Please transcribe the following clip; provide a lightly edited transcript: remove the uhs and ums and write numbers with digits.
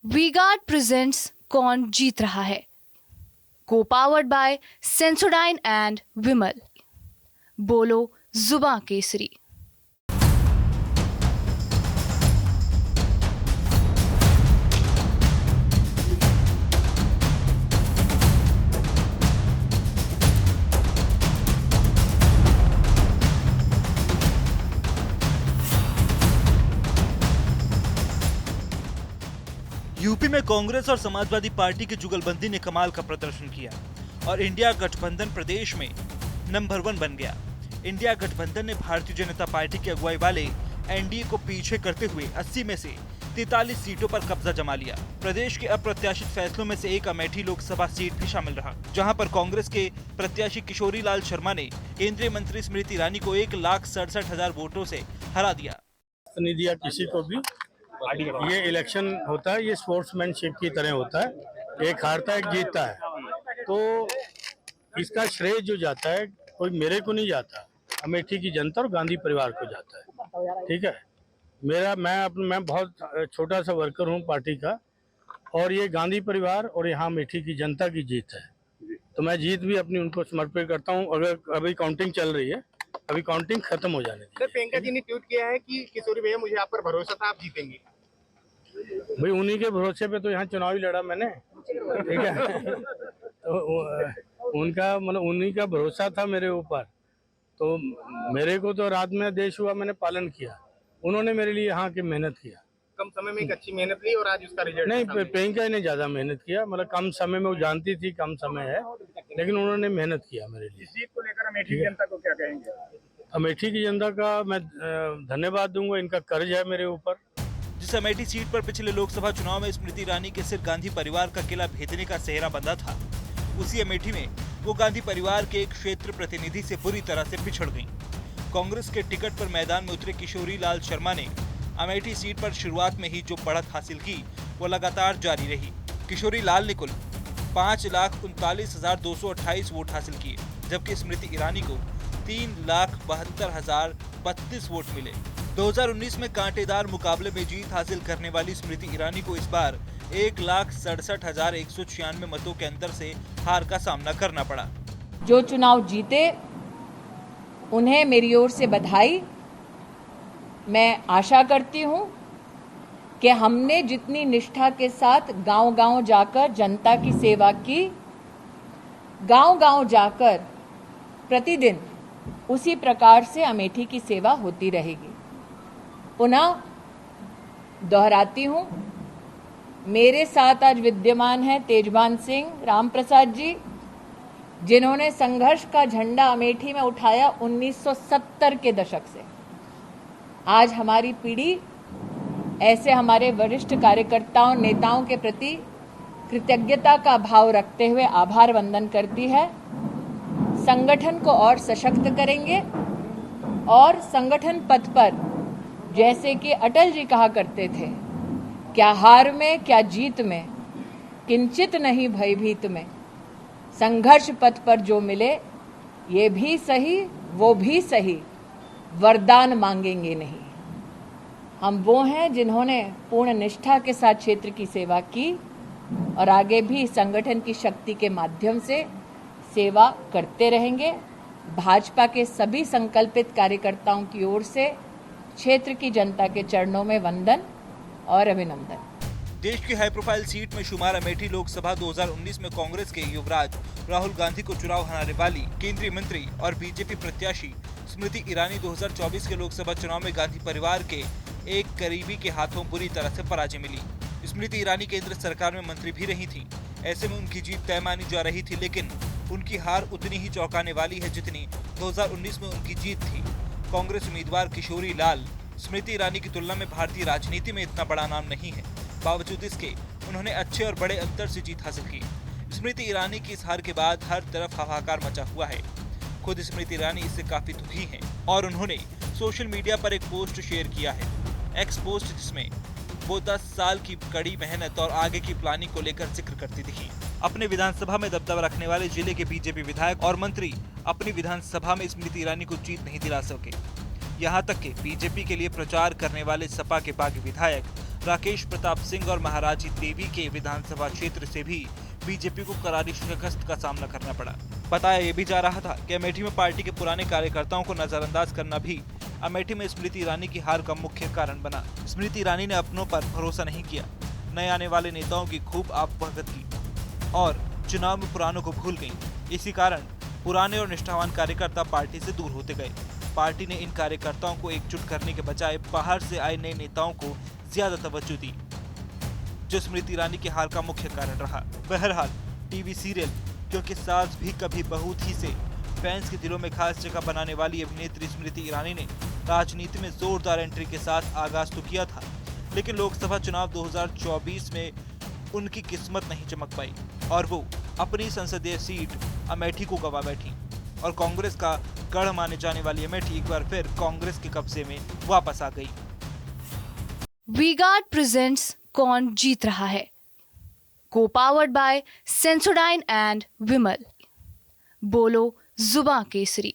V-Guard presents कौन जीत रहा है, को पावर्ड बाय सेंसोडाइन एंड विमल। बोलो जुबां केसरी। यूपी में कांग्रेस और समाजवादी पार्टी की जुगलबंदी ने कमाल का प्रदर्शन किया और इंडिया गठबंधन प्रदेश में नंबर 1 बन गया। इंडिया गठबंधन ने भारतीय जनता पार्टी की अगुवाई वाले एनडीए को पीछे करते हुए 80 में से 43 सीटों पर कब्जा जमा लिया। प्रदेश के अप्रत्याशित फैसलों में से एक अमेठी लोकसभा सीट भी शामिल रहा, जहां पर कांग्रेस के प्रत्याशी किशोरी लाल शर्मा ने केंद्रीय मंत्री स्मृति ईरानी को 1,67,000 वोटों से हरा दिया। नहीं दिया किसी को भी। ये इलेक्शन होता है, ये स्पोर्ट्समैनशिप की तरह होता है, एक हारता है एक जीतता है। तो इसका श्रेय जो जाता है कोई मेरे को नहीं जाता, अमेठी की जनता और गांधी परिवार को जाता है। ठीक है, मैं बहुत छोटा सा वर्कर हूँ पार्टी का, और ये गांधी परिवार और यहाँ अमेठी की जनता की जीत है। तो मैं जीत भी अपनी उनको समर्पित करता हूँ। अगर अभी काउंटिंग चल रही है, अभी काउंटिंग खत्म हो जाने दी। प्रियंका जी ने ट्वीट किया है कि किशोरी भैया मुझे आप पर भरोसा था, आप जीतेंगे। भाई उन्हीं के भरोसे पे तो यहाँ चुनाव ही लड़ा मैंने, ठीक है। तो उनका मतलब उन्हीं का भरोसा था मेरे ऊपर, तो मेरे को तो रात में आदेश हुआ, मैंने पालन किया। उन्होंने मेरे लिए यहाँ की मेहनत किया, कम समय में एक अच्छी मेहनत ली और आज उसका रिजल्ट नहीं प्रियंका ने ज्यादा मेहनत किया, मतलब कम समय में वो जानती थी कम समय है, लेकिन उन्होंने मेहनत किया मेरे लिए। इस जीत को लेकर अमेठी की जनता को क्या कहेंगे? अमेठी की जनता का मैं धन्यवाद दूंगा, इनका कर्ज है मेरे ऊपर। जिस अमेठी सीट पर पिछले लोकसभा चुनाव में स्मृति ईरानी के सिर गांधी परिवार का किला भेदने का सेहरा बंधा था, उसी अमेठी में वो गांधी परिवार के एक क्षेत्र प्रतिनिधि से बुरी तरह से पिछड़ गईं। कांग्रेस के टिकट पर मैदान में उतरे किशोरी लाल शर्मा ने अमेठी सीट पर शुरुआत में ही जो बढ़त हासिल की वो लगातार जारी रही। किशोरी लाल ने कुल 5,39,228 वोट हासिल किए, जबकि स्मृति ईरानी को 3,72,032 वोट मिले। 2019 में कांटेदार मुकाबले में जीत हासिल करने वाली स्मृति ईरानी को इस बार 1,67,196 मतों के अंतर से हार का सामना करना पड़ा। जो चुनाव जीते उन्हें मेरी ओर से बधाई। मैं आशा करती हूं कि हमने जितनी निष्ठा के साथ गांव-गांव जाकर जनता की सेवा की, गांव-गांव जाकर प्रतिदिन उसी प्रकार से अमेठी की सेवा होती रहेगी। पुनः दोहराती हूं, मेरे साथ आज विद्यमान हैं तेजभान सिंह रामप्रसाद जी, जिन्होंने संघर्ष का झंडा अमेठी में उठाया 1970 के दशक से। आज हमारी पीढ़ी ऐसे हमारे वरिष्ठ कार्यकर्ताओं नेताओं के प्रति कृतज्ञता का भाव रखते हुए आभार वंदन करती है। संगठन को और सशक्त करेंगे और संगठन पथ पर, जैसे कि अटल जी कहा करते थे, क्या हार में क्या जीत में, किंचित नहीं भयभीत में, संघर्ष पथ पर जो मिले ये भी सही वो भी सही, वरदान मांगेंगे नहीं। हम वो हैं जिन्होंने पूर्ण निष्ठा के साथ क्षेत्र की सेवा की और आगे भी संगठन की शक्ति के माध्यम से सेवा करते रहेंगे। भाजपा के सभी संकल्पित कार्यकर्ताओं की ओर से क्षेत्र की जनता के चरणों में वंदन और अभिनंदन। देश की हाई प्रोफाइल सीट में शुमार अमेठी लोकसभा 2019 में कांग्रेस के युवराज राहुल गांधी को चुनाव हराने वाली केंद्रीय मंत्री और बीजेपी प्रत्याशी स्मृति ईरानी 2024 के लोकसभा चुनाव में गांधी परिवार के एक करीबी के हाथों बुरी तरह से पराजय मिली। स्मृति ईरानी केंद्र सरकार में मंत्री भी रही थी, ऐसे में उनकी जीत तय मानी जा रही थी, लेकिन उनकी हार उतनी ही चौंकाने वाली है जितनी 2019 में उनकी जीत थी। कांग्रेस उम्मीदवार किशोरी लाल स्मृति ईरानी की तुलना में भारतीय राजनीति में इतना बड़ा नाम नहीं है, बावजूद इसके उन्होंने अच्छे और बड़े अंतर से जीत हासिल की। स्मृति ईरानी की इस हार के बाद हर तरफ हाहाकार मचा हुआ है। खुद स्मृति ईरानी इससे काफी दुखी हैं और उन्होंने सोशल मीडिया पर एक पोस्ट शेयर किया है, एक्स पोस्ट, जिसमें वो 10 साल की कड़ी मेहनत और आगे की प्लानिंग को लेकर जिक्र करती दिखी। अपने विधानसभा में दबदबा रखने वाले जिले के बीजेपी विधायक और मंत्री अपनी विधानसभा में स्मृति ईरानी को जीत नहीं दिला सके। यहाँ तक कि बीजेपी के लिए प्रचार करने वाले सपा के बागी विधायक राकेश प्रताप सिंह और महाराजी देवी के विधानसभा क्षेत्र से भी बीजेपी को करारी शिकस्त का सामना करना पड़ा। बताया ये भी जा रहा था कि अमेठी में पार्टी के पुराने कार्यकर्ताओं को नजरअंदाज करना भी अमेठी में स्मृति ईरानी की हार का मुख्य कारण बना। स्मृति ईरानी ने अपनों पर भरोसा नहीं किया, नए आने वाले नेताओं की खूब आपभगत की और चुनाव में पुरानों को भूल गई। इसी कारण पुराने और निष्ठावान कार्यकर्ता पार्टी से दूर होते गए। पार्टी ने इन कार्यकर्ताओं को एकजुट करने के बजाय बाहर से आए नए नेताओं को ज्यादा तवज्जो दी, जो स्मृति ईरानी की हार का मुख्य कारण रहा। बहरहाल टीवी सीरियल क्योंकि सास भी कभी बहू थी से फैंस के दिलों में खास जगह बनाने वाली अभिनेत्री स्मृति ईरानी ने राजनीति में जोरदार एंट्री के साथ आगाज तो किया था, लेकिन लोकसभा चुनाव 2024 में उनकी किस्मत नहीं चमक पाई और वो अपनी संसदीय सीट अमेठी को गवा बैठी और कांग्रेस का गढ़ माने जाने वाली अमेठी एक बार फिर कांग्रेस के कब्जे में वापस आ गई। वी-गार्ड प्रेजेंट्स कौन जीत रहा है, को पावर्ड बाय सेंसोडाइन एंड विमल। बोलो जुबां केसरी।